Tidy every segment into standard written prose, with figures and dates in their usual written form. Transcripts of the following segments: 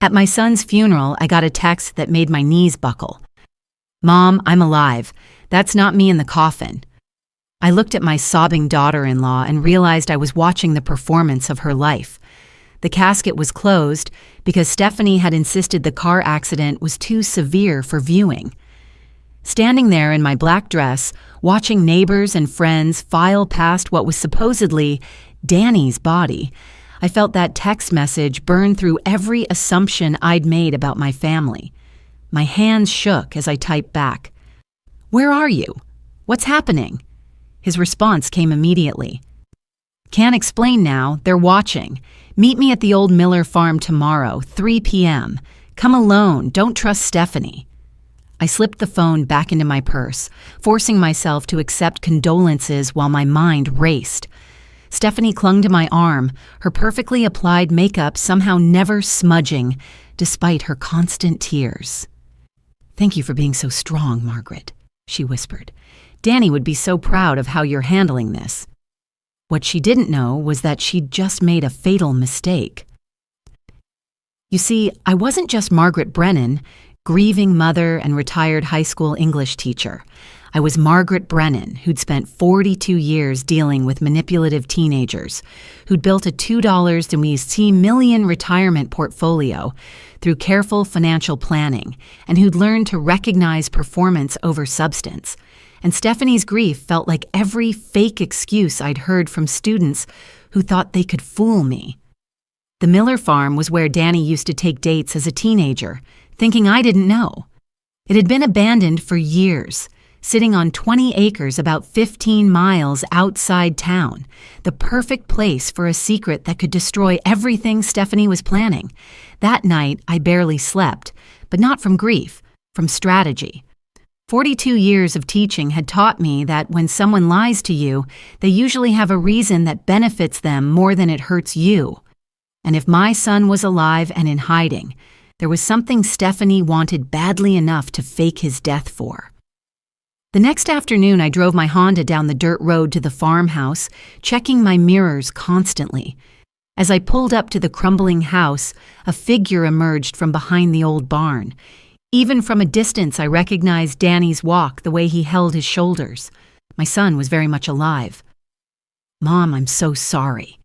At my son's funeral, I got a text that made my knees buckle. "Mom, I'm alive. That's not me in the coffin." I looked at my sobbing daughter-in-law and realized I was watching the performance of her life. The casket was closed because Stephanie had insisted the car accident was too severe for viewing. Standing there in my black dress, watching neighbors and friends file past what was supposedly Danny's body, I felt that text message burn through every assumption I'd made about my family. My hands shook as I typed back, "Where are you? What's happening?" His response came immediately. "Can't explain now, they're watching. Meet me at the old Miller farm tomorrow, 3 p.m. Come alone, don't trust Stephanie." I slipped the phone back into my purse, forcing myself to accept condolences while my mind raced. Stephanie clung to my arm, her perfectly applied makeup somehow never smudging, despite her constant tears. "Thank you for being so strong, Margaret," she whispered. "Danny would be so proud of how you're handling this." What she didn't know was that she'd just made a fatal mistake. You see, I wasn't just Margaret Brennan, grieving mother and retired high school English teacher. I was Margaret Brennan, who'd spent 42 years dealing with manipulative teenagers, who'd built a $2 million retirement portfolio through careful financial planning, and who'd learned to recognize performance over substance. And Stephanie's grief felt like every fake excuse I'd heard from students who thought they could fool me. The Miller farm was where Danny used to take dates as a teenager, thinking I didn't know. It had been abandoned for years, sitting on 20 acres about 15 miles outside town, the perfect place for a secret that could destroy everything Stephanie was planning. That night, I barely slept, but not from grief, from strategy. 42 years of teaching had taught me that when someone lies to you, they usually have a reason that benefits them more than it hurts you. And if my son was alive and in hiding, there was something Stephanie wanted badly enough to fake his death for. The next afternoon, I drove my Honda down the dirt road to the farmhouse, checking my mirrors constantly. As I pulled up to the crumbling house, a figure emerged from behind the old barn. Even from a distance, I recognized Danny's walk, the way he held his shoulders. My son was very much alive. "Mom, I'm so sorry,"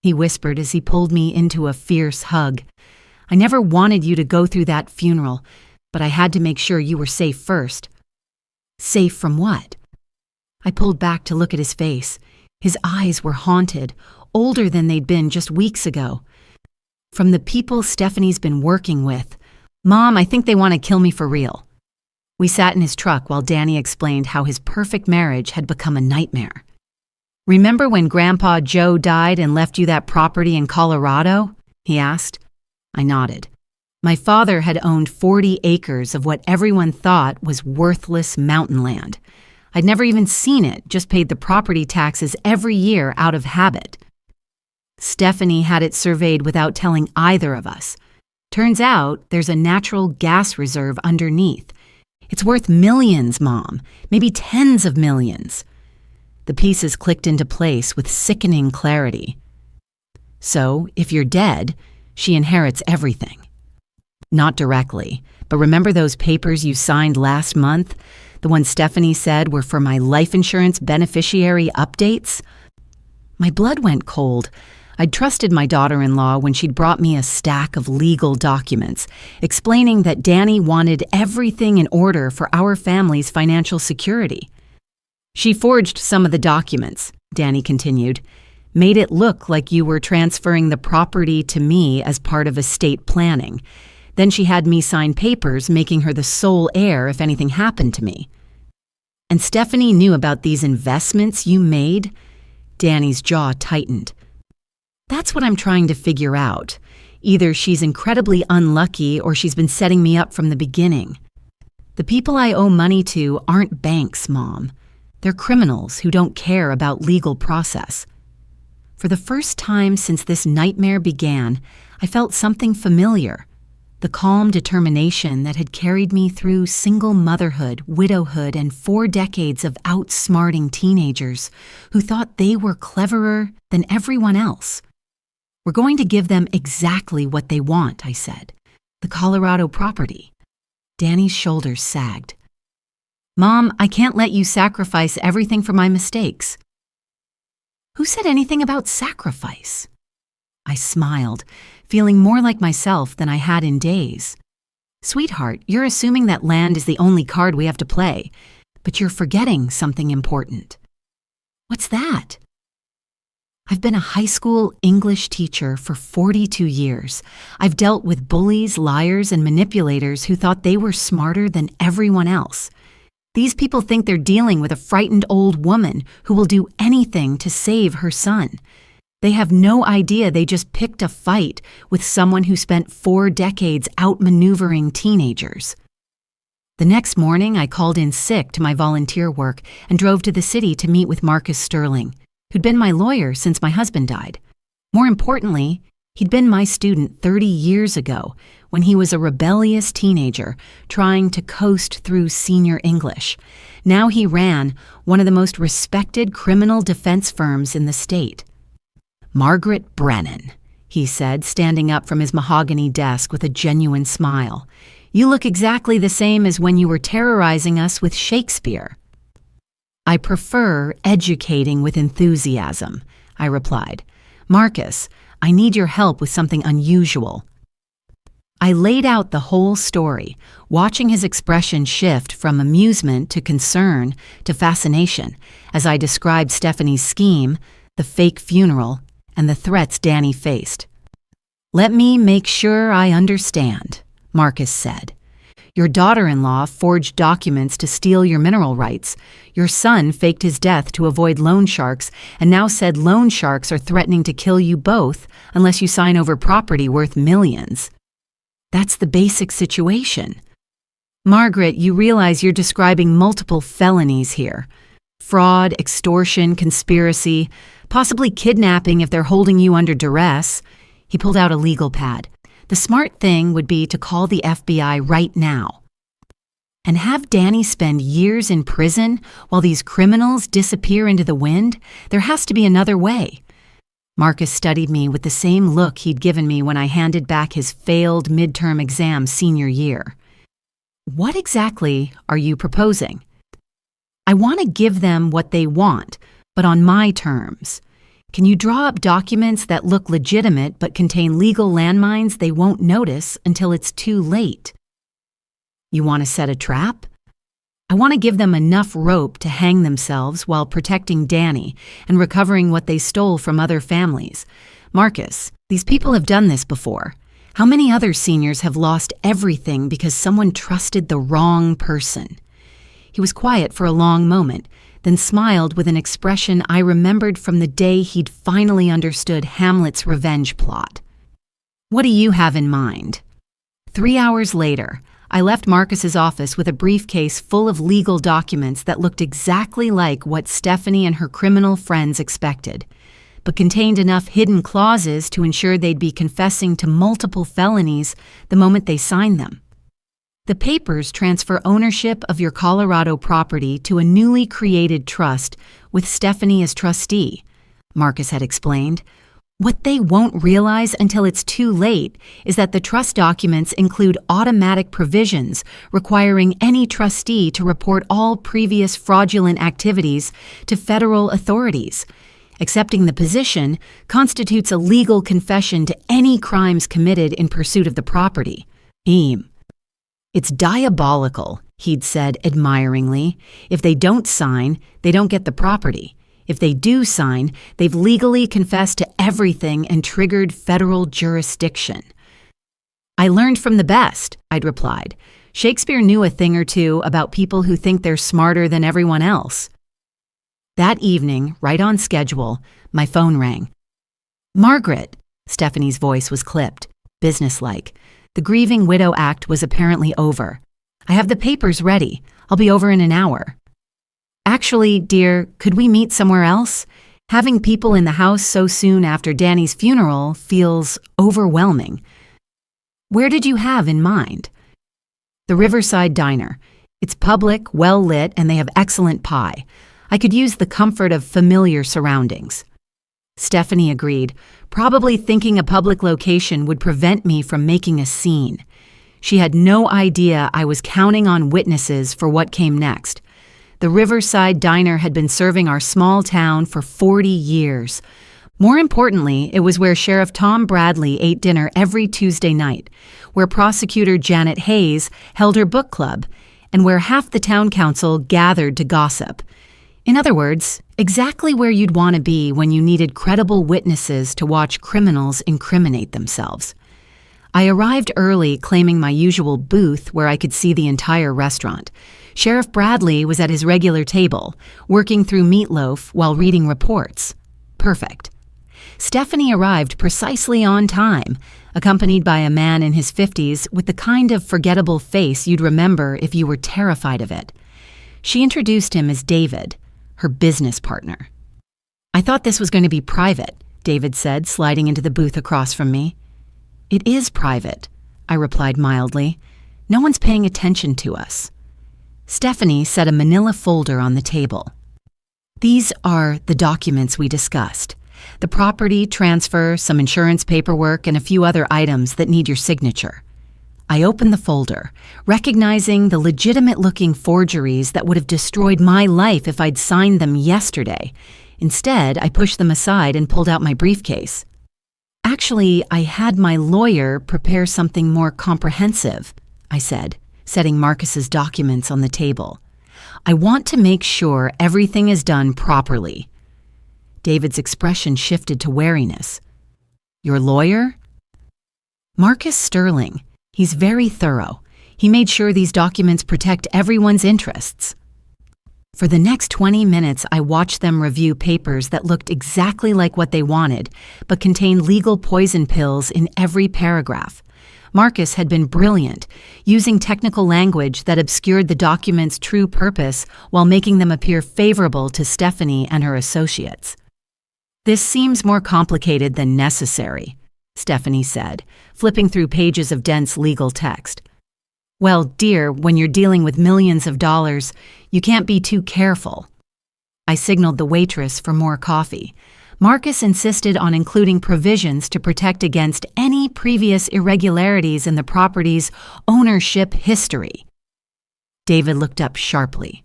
he whispered as he pulled me into a fierce hug. "I never wanted you to go through that funeral, but I had to make sure you were safe first." "Safe from what?" I pulled back to look at his face. His eyes were haunted, older than they'd been just weeks ago. "From the people Stephanie's been working with. Mom, I think they want to kill me for real." We sat in his truck while Danny explained how his perfect marriage had become a nightmare. "Remember when Grandpa Joe died and left you that property in Colorado?" he asked. I nodded. My father had owned 40 acres of what everyone thought was worthless mountain land. I'd never even seen it, just paid the property taxes every year out of habit. Stephanie had it surveyed without telling either of us. Turns out there's a natural gas reserve underneath. It's worth millions, Mom, maybe tens of millions. The pieces clicked into place with sickening clarity. So, if you're dead, she inherits everything. Not directly, but remember those papers you signed last month? The ones Stephanie said were for my life insurance beneficiary updates? My blood went cold. I'd trusted my daughter-in-law when she'd brought me a stack of legal documents, explaining that Danny wanted everything in order for our family's financial security. "She forged some of the documents," Danny continued, "made it look like you were transferring the property to me as part of estate planning. Then she had me sign papers making her the sole heir if anything happened to me." "And Stephanie knew about these investments you made?" Danny's jaw tightened. "That's what I'm trying to figure out. Either she's incredibly unlucky or she's been setting me up from the beginning. The people I owe money to aren't banks, Mom. They're criminals who don't care about legal process." For the first time since this nightmare began, I felt something familiar. The calm determination that had carried me through single motherhood, widowhood, and 4 decades of outsmarting teenagers who thought they were cleverer than everyone else. "We're going to give them exactly what they want," I said. The Colorado property. Danny's shoulders sagged. Mom, I can't let you sacrifice everything for my mistakes. Who said anything about sacrifice? I smiled, feeling more like myself than I had in days. Sweetheart, you're assuming that land is the only card we have to play, but you're forgetting something important. What's that? I've been a high school English teacher for 42 years. I've dealt with bullies, liars, and manipulators who thought they were smarter than everyone else. These people think they're dealing with a frightened old woman who will do anything to save her son. They have no idea they just picked a fight with someone who spent 4 decades outmaneuvering teenagers. The next morning, I called in sick to my volunteer work and drove to the city to meet with Marcus Sterling, who'd been my lawyer since my husband died. More importantly, he'd been my student 30 years ago when he was a rebellious teenager trying to coast through senior English. Now he ran one of the most respected criminal defense firms in the state. Margaret Brennan, he said, standing up from his mahogany desk with a genuine smile. You look exactly the same as when you were terrorizing us with Shakespeare. I prefer educating with enthusiasm, I replied. Marcus, I need your help with something unusual. I laid out the whole story, watching his expression shift from amusement to concern to fascination as I described Stephanie's scheme, the fake funeral, and the threats Danny faced. Let me make sure I understand, Marcus said. Your daughter-in-law forged documents to steal your mineral rights. Your son faked his death to avoid loan sharks and now said loan sharks are threatening to kill you both unless you sign over property worth millions. That's the basic situation. Margaret, you realize you're describing multiple felonies here. Fraud, extortion, conspiracy, possibly kidnapping if they're holding you under duress. He pulled out a legal pad. The smart thing would be to call the FBI right now and have Danny spend years in prison while these criminals disappear into the wind. There has to be another way. Marcus studied me with the same look he'd given me when I handed back his failed midterm exam senior year. What exactly are you proposing? I want to give them what they want, but on my terms. Can you draw up documents that look legitimate but contain legal landmines they won't notice until it's too late? You want to set a trap? I want to give them enough rope to hang themselves while protecting Danny and recovering what they stole from other families. Marcus, these people have done this before. How many other seniors have lost everything because someone trusted the wrong person? He was quiet for a long moment, then smiled with an expression I remembered from the day he'd finally understood Hamlet's revenge plot. What do you have in mind? 3 hours later, I left Marcus's office with a briefcase full of legal documents that looked exactly like what Stephanie and her criminal friends expected, but contained enough hidden clauses to ensure they'd be confessing to multiple felonies the moment they signed them. The papers transfer ownership of your Colorado property to a newly created trust with Stephanie as trustee, Marcus had explained. What they won't realize until it's too late is that the trust documents include automatic provisions requiring any trustee to report all previous fraudulent activities to federal authorities. Accepting the position constitutes a legal confession to any crimes committed in pursuit of the property. It's diabolical, he'd said admiringly. If they don't sign, they don't get the property. If they do sign, they've legally confessed to everything and triggered federal jurisdiction. I learned from the best, I'd replied. Shakespeare knew a thing or two about people who think they're smarter than everyone else. That evening, right on schedule, my phone rang. Margaret, Stephanie's voice was clipped, businesslike. The grieving widow act was apparently over. I have the papers ready. I'll be over in an hour. Actually, dear, could we meet somewhere else? Having people in the house so soon after Danny's funeral feels overwhelming. Where did you have in mind? The Riverside Diner. It's public, well-lit, and they have excellent pie. I could use the comfort of familiar surroundings. Stephanie agreed, probably thinking a public location would prevent me from making a scene. She had no idea I was counting on witnesses for what came next. The Riverside Diner had been serving our small town for 40 years. More importantly, it was where Sheriff Tom Bradley ate dinner every Tuesday night, where prosecutor Janet Hayes held her book club, and where half the town council gathered to gossip. In other words, exactly where you'd want to be when you needed credible witnesses to watch criminals incriminate themselves. I arrived early, claiming my usual booth where I could see the entire restaurant. Sheriff Bradley was at his regular table, working through meatloaf while reading reports. Perfect. Stephanie arrived precisely on time, accompanied by a man in his 50s with the kind of forgettable face you'd remember if you were terrified of it. She introduced him as David, her business partner. "I thought this was going to be private," David said, sliding into the booth across from me. "It is private," I replied mildly. "No one's paying attention to us." Stephanie set a manila folder on the table. "These are the documents we discussed. The property transfer, some insurance paperwork, and a few other items that need your signature." I opened the folder, recognizing the legitimate-looking forgeries that would have destroyed my life if I'd signed them yesterday. Instead, I pushed them aside and pulled out my briefcase. "Actually, I had my lawyer prepare something more comprehensive," I said, setting Marcus's documents on the table. "I want to make sure everything is done properly." David's expression shifted to wariness. "Your lawyer?" "Marcus Sterling. He's very thorough. He made sure these documents protect everyone's interests." For the next 20 minutes, I watched them review papers that looked exactly like what they wanted, but contained legal poison pills in every paragraph. Marcus had been brilliant, using technical language that obscured the document's true purpose while making them appear favorable to Stephanie and her associates. "This seems more complicated than necessary," Stephanie said, flipping through pages of dense legal text. "Well, dear, when you're dealing with millions of dollars, you can't be too careful." I signaled the waitress for more coffee. Marcus insisted on including provisions to protect against any previous irregularities in the property's ownership history. David looked up sharply.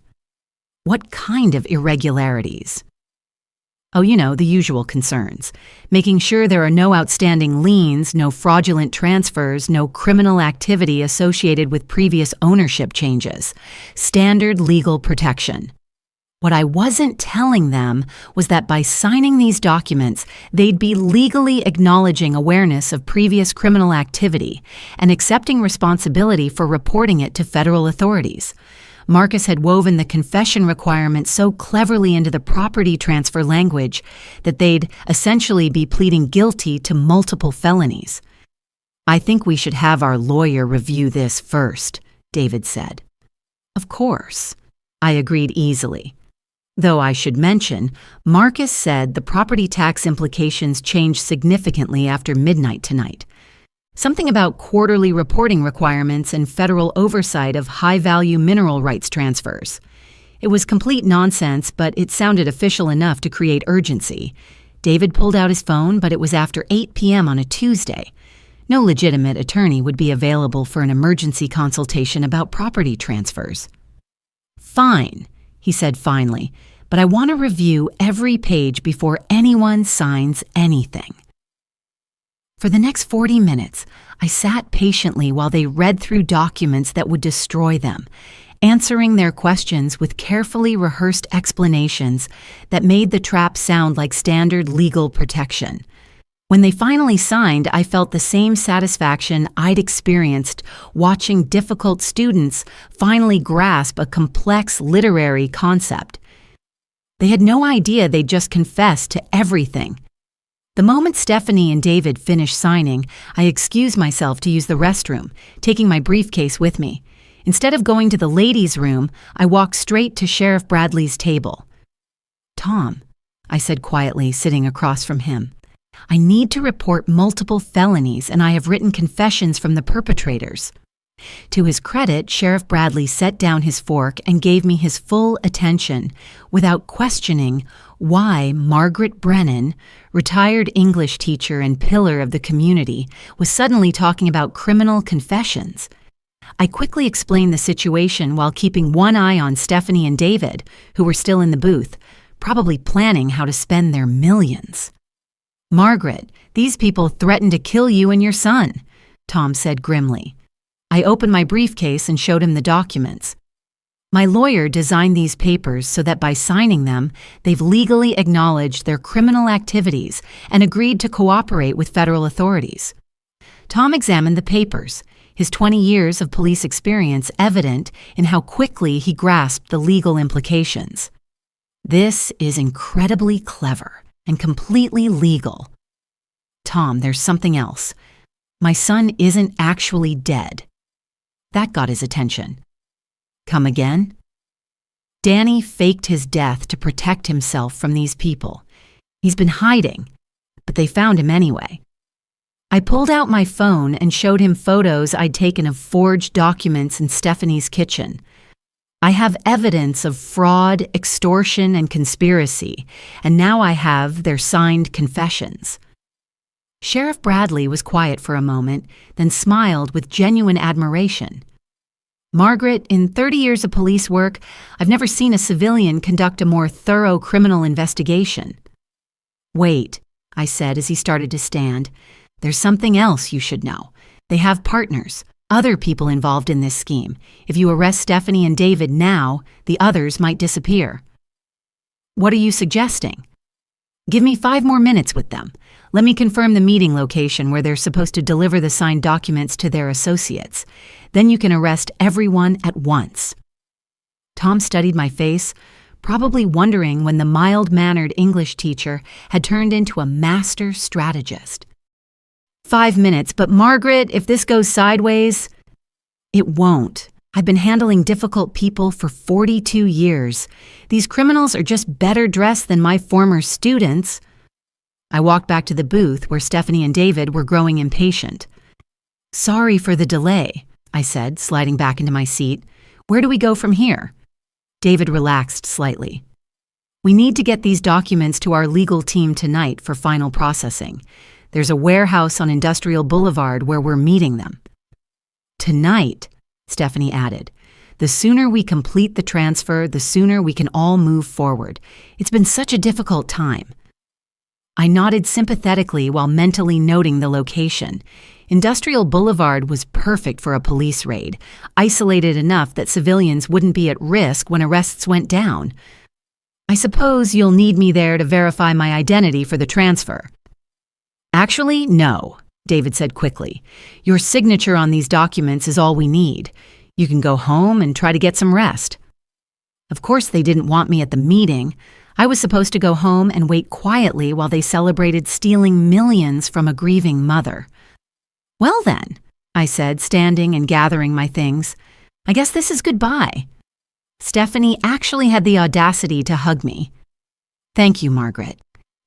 "What kind of irregularities?" "Oh, you know, the usual concerns. Making sure there are no outstanding liens, no fraudulent transfers, no criminal activity associated with previous ownership changes. Standard legal protection." What I wasn't telling them was that by signing these documents, they'd be legally acknowledging awareness of previous criminal activity and accepting responsibility for reporting it to federal authorities. Marcus had woven the confession requirement so cleverly into the property transfer language that they'd essentially be pleading guilty to multiple felonies. "I think we should have our lawyer review this first," David said. "Of course," I agreed easily. Though I should mention, Marcus said the property tax implications changed significantly after midnight tonight. Something about quarterly reporting requirements and federal oversight of high-value mineral rights transfers. It was complete nonsense, but it sounded official enough to create urgency. David pulled out his phone, but it was after 8 p.m. on a Tuesday. No legitimate attorney would be available for an emergency consultation about property transfers. "Fine," he said finally, "but I want to review every page before anyone signs anything." For the next 40 minutes, I sat patiently while they read through documents that would destroy them, answering their questions with carefully rehearsed explanations that made the trap sound like standard legal protection. When they finally signed, I felt the same satisfaction I'd experienced watching difficult students finally grasp a complex literary concept. They had no idea they'd just confessed to everything. The moment Stephanie and David finished signing, I excused myself to use the restroom, taking my briefcase with me. Instead of going to the ladies' room, I walked straight to Sheriff Bradley's table. "Tom," I said quietly, sitting across from him, "I need to report multiple felonies, and I have written confessions from the perpetrators." To his credit, Sheriff Bradley set down his fork and gave me his full attention, without questioning why Margaret Brennan, retired English teacher and pillar of the community, was suddenly talking about criminal confessions. I quickly explained the situation while keeping one eye on Stephanie and David, who were still in the booth, probably planning how to spend their millions. "Margaret, these people threatened to kill you and your son," Tom said grimly. I opened my briefcase and showed him the documents. "My lawyer designed these papers so that by signing them, they've legally acknowledged their criminal activities and agreed to cooperate with federal authorities." Tom examined the papers, his 20 years of police experience evident in how quickly he grasped the legal implications. "This is incredibly clever and completely legal. Tom, there's something else. My son isn't actually dead." That got his attention. "Come again?" "Danny faked his death to protect himself from these people. He's been hiding, but they found him anyway." I pulled out my phone and showed him photos I'd taken of forged documents in Stephanie's kitchen. "I have evidence of fraud, extortion, and conspiracy, and now I have their signed confessions." Sheriff Bradley was quiet for a moment, then smiled with genuine admiration. "Margaret, in 30 years of police work, I've never seen a civilian conduct a more thorough criminal investigation." "Wait," I said as he started to stand. "There's something else you should know. They have partners, other people involved in this scheme. If you arrest Stephanie and David now, the others might disappear." "What are you suggesting?" "Give me 5 more minutes with them. Let me confirm the meeting location where they're supposed to deliver the signed documents to their associates. Then you can arrest everyone at once." Tom studied my face, probably wondering when the mild-mannered English teacher had turned into a master strategist. 5 minutes, but Margaret, if this goes sideways..." "It won't. I've been handling difficult people for 42 years. These criminals are just better dressed than my former students." I walked back to the booth where Stephanie and David were growing impatient. "Sorry for the delay," I said, sliding back into my seat. "Where do we go from here?" David relaxed slightly. "We need to get these documents to our legal team tonight for final processing. There's a warehouse on Industrial Boulevard where we're meeting them." "Tonight," Stephanie added. "The sooner we complete the transfer, the sooner we can all move forward. It's been such a difficult time." I nodded sympathetically while mentally noting the location. Industrial Boulevard was perfect for a police raid, isolated enough that civilians wouldn't be at risk when arrests went down. "I suppose you'll need me there to verify my identity for the transfer." "Actually, no," David said quickly. "Your signature on these documents is all we need. You can go home and try to get some rest." Of course they didn't want me at the meeting. I was supposed to go home and wait quietly while they celebrated stealing millions from a grieving mother. "Well then," I said, standing and gathering my things, "I guess this is goodbye." Stephanie actually had the audacity to hug me. "Thank you, Margaret.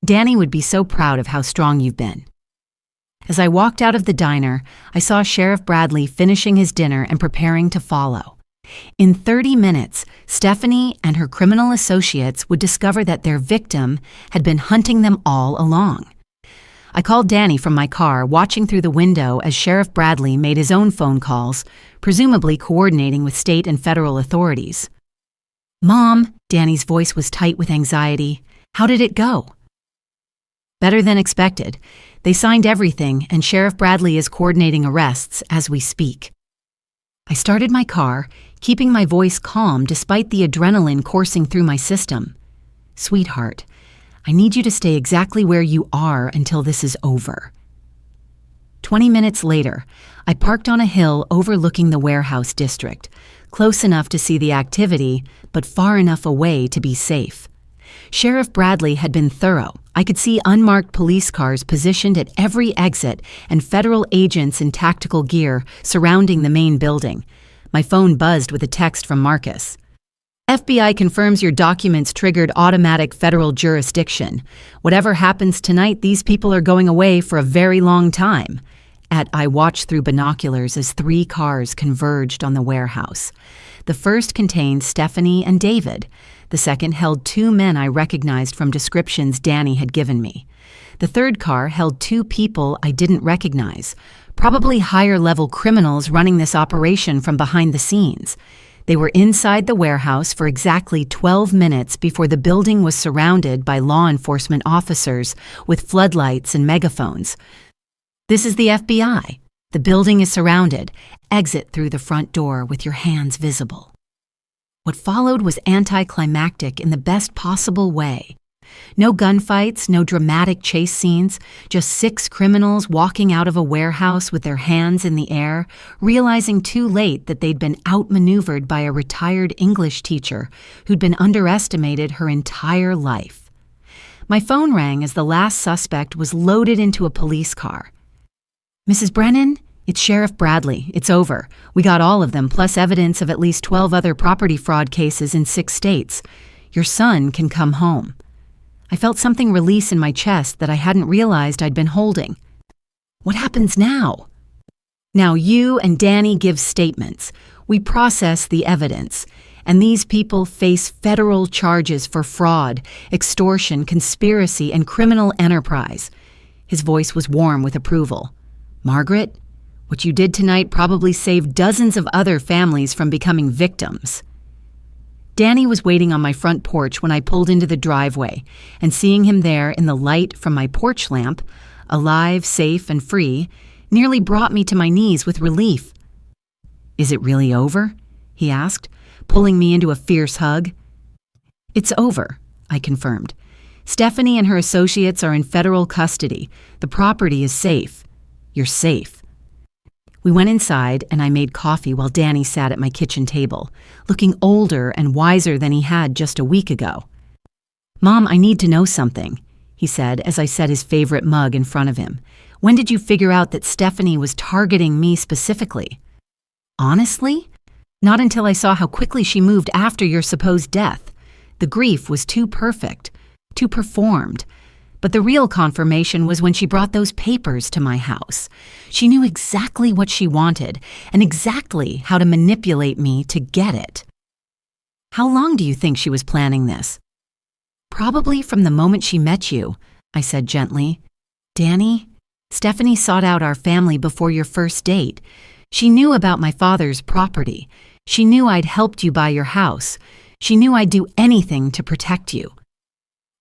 Danny would be so proud of how strong you've been." As I walked out of the diner, I saw Sheriff Bradley finishing his dinner and preparing to follow. In 30 minutes, Stephanie and her criminal associates would discover that their victim had been hunting them all along. I called Danny from my car, watching through the window as Sheriff Bradley made his own phone calls, presumably coordinating with state and federal authorities. "Mom," Danny's voice was tight with anxiety, "how did it go?" "Better than expected. They signed everything, and Sheriff Bradley is coordinating arrests as we speak." I started my car, keeping my voice calm despite the adrenaline coursing through my system. "Sweetheart, I need you to stay exactly where you are until this is over." 20 minutes later, I parked on a hill overlooking the warehouse district, close enough to see the activity, but far enough away to be safe. Sheriff Bradley had been thorough. I could see unmarked police cars positioned at every exit and federal agents in tactical gear surrounding the main building. My phone buzzed with a text from Marcus. "FBI confirms your documents triggered automatic federal jurisdiction. Whatever happens tonight, these people are going away for a very long time." I watched through binoculars as 3 cars converged on the warehouse. The first contained Stephanie and David. The second held 2 men I recognized from descriptions Danny had given me. The third car held 2 people I didn't recognize, Probably higher-level criminals running this operation from behind the scenes. They were inside the warehouse for exactly 12 minutes before the building was surrounded by law enforcement officers with floodlights and megaphones. "This is the FBI. The building is surrounded. Exit through the front door with your hands visible." What followed was anticlimactic in the best possible way. No gunfights, no dramatic chase scenes, just 6 criminals walking out of a warehouse with their hands in the air, realizing too late that they'd been outmaneuvered by a retired English teacher who'd been underestimated her entire life. My phone rang as the last suspect was loaded into a police car. "Mrs. Brennan, it's Sheriff Bradley. It's over. We got all of them, plus evidence of at least 12 other property fraud cases in 6 states. Your son can come home." I felt something release in my chest that I hadn't realized I'd been holding. "What happens now?" "Now you and Danny give statements. We process the evidence. And these people face federal charges for fraud, extortion, conspiracy, and criminal enterprise." His voice was warm with approval. "Margaret, what you did tonight probably saved dozens of other families from becoming victims." Danny was waiting on my front porch when I pulled into the driveway, and seeing him there in the light from my porch lamp, alive, safe, and free, nearly brought me to my knees with relief. "Is it really over?" he asked, pulling me into a fierce hug. "It's over," I confirmed. "Stephanie and her associates are in federal custody. The property is safe. You're safe." We went inside, and I made coffee while Danny sat at my kitchen table, looking older and wiser than he had just a week ago. "Mom, I need to know something," he said as I set his favorite mug in front of him. "When did you figure out that Stephanie was targeting me specifically?" "Honestly? Not until I saw how quickly she moved after your supposed death. The grief was too perfect, too performed. But the real confirmation was when she brought those papers to my house. She knew exactly what she wanted and exactly how to manipulate me to get it." "How long do you think she was planning this?" "Probably from the moment she met you," I said gently. "Danny, Stephanie sought out our family before your first date. She knew about my father's property. She knew I'd helped you buy your house. She knew I'd do anything to protect you."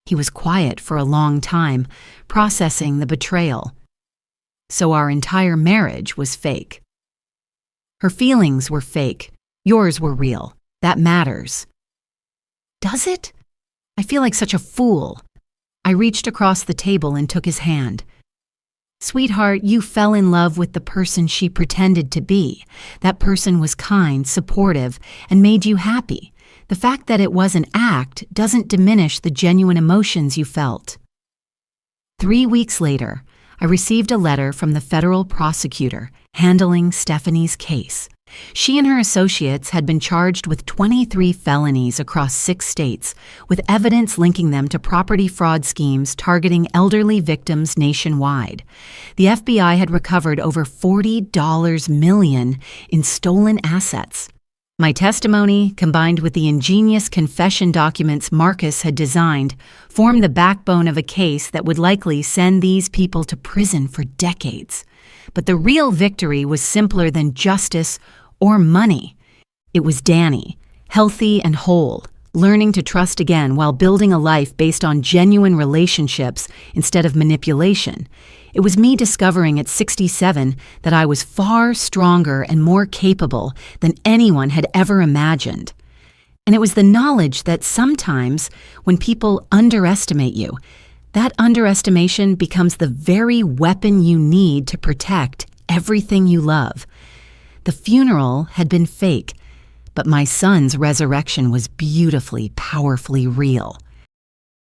He was quiet for a long time, processing the betrayal. "So our entire marriage was fake." "Her feelings were fake. Yours were real. That matters." "Does it? I feel like such a fool." I reached across the table and took his hand. "Sweetheart, you fell in love with the person she pretended to be. That person was kind, supportive, and made you happy. The fact that it was an act doesn't diminish the genuine emotions you felt." 3 weeks later, I received a letter from the federal prosecutor handling Stephanie's case. She and her associates had been charged with 23 felonies across 6 states, with evidence linking them to property fraud schemes targeting elderly victims nationwide. The FBI had recovered over $40 million in stolen assets. My testimony, combined with the ingenious confession documents Marcus had designed, formed the backbone of a case that would likely send these people to prison for decades. But the real victory was simpler than justice or money. It was Danny, healthy and whole, learning to trust again while building a life based on genuine relationships instead of manipulation. It was me discovering at 67 that I was far stronger and more capable than anyone had ever imagined. And it was the knowledge that sometimes when people underestimate you, that underestimation becomes the very weapon you need to protect everything you love. The funeral had been fake, but my son's resurrection was beautifully, powerfully real.